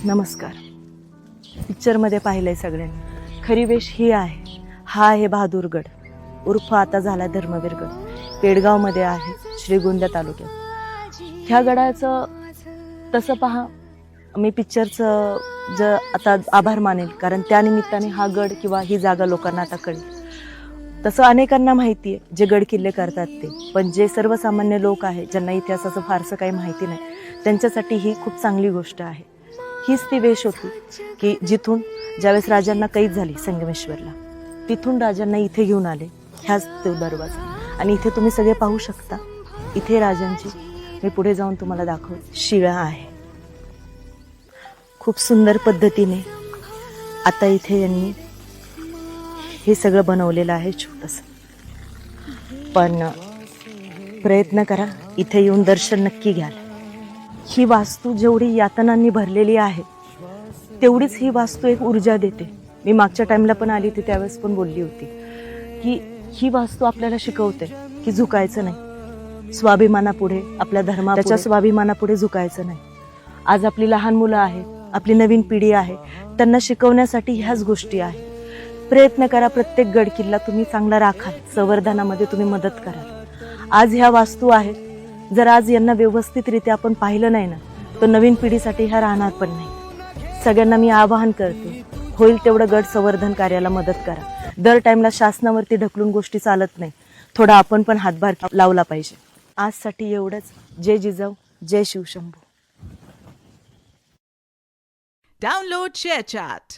नमस्कार. पिक्चरमध्ये पाहिलंय सगळ्यांनी. खरी वेश ही आहे. हा आहे बहादूरगड उर्फ आता झाला धर्मवीरगड. पेडगावमध्ये आहे, श्रीगोंदा तालुक्यात. ह्या गडाचं तसं पहा, मी पिक्चरचं आता आभार मानेल, कारण त्यानिमित्ताने हा गड किंवा ही जागा लोकांना आता कळेल. तसं अनेकांना माहिती आहे जे गड किल्ले करतात ते, पण जे सर्वसामान्य लोक आहेत ज्यांना इतिहासाचं फारसं काही माहिती नाही, त्यांच्यासाठी ही खूप चांगली गोष्ट आहे. हीच ती वेश होती की जिथून ज्यावेळेस राजांना कैद झाली संगमेश्वरला, तिथून राजांना इथे घेऊन आले. ह्याच तो दरवाजा. आणि इथे तुम्ही सगळे पाहू शकता, इथे राजांची, मी पुढे जाऊन तुम्हाला दाखवते, शिळा आहे. खूप सुंदर पद्धतीने आता इथे यांनी हे सगळं बनवलेलं आहे छोटंसं. पण प्रयत्न करा, इथे येऊन दर्शन नक्की घ्याल. ही वास्तू जेवढी यातनांनी भरलेली आहे, तेवढीच ही वास्तू एक ऊर्जा देते. मी मागच्या टाइमला पण आली होती, त्यावेळेस पण बोलली होती की ही वास्तू आपल्याला शिकवते की झुकायचं नाही. स्वाभिमानापुढे, आपल्या धर्माच्या स्वाभिमानापुढे झुकायचं नाही. आज आपली लहान मुलं आहेत, आपली नवीन पिढी आहे, त्यांना शिकवण्यासाठी ह्याच गोष्टी आहेत. प्रयत्न करा, प्रत्येक गड किल्ला तुम्ही चांगला राखाल, संवर्धनामध्ये तुम्ही मदत कराल. आज ह्या वास्तू आहेत, जर आज यांना व्यवस्थितरित्या आपण पाहिलं नाही ना, तर नवीन पिढीसाठी ह्या राहणार पण नाही. सगळ्यांना मी आवाहन करते, होईल तेवढं गड संवर्धन कार्याला मदत करा. दर टाइमला शासनावरती ढकलून गोष्टी चालत नाही, थोडा आपण पण हातभार लावला पाहिजे. आजसाठी एवढंच. जय जिजाऊ, जय शिवशंभू. Download ShareChat.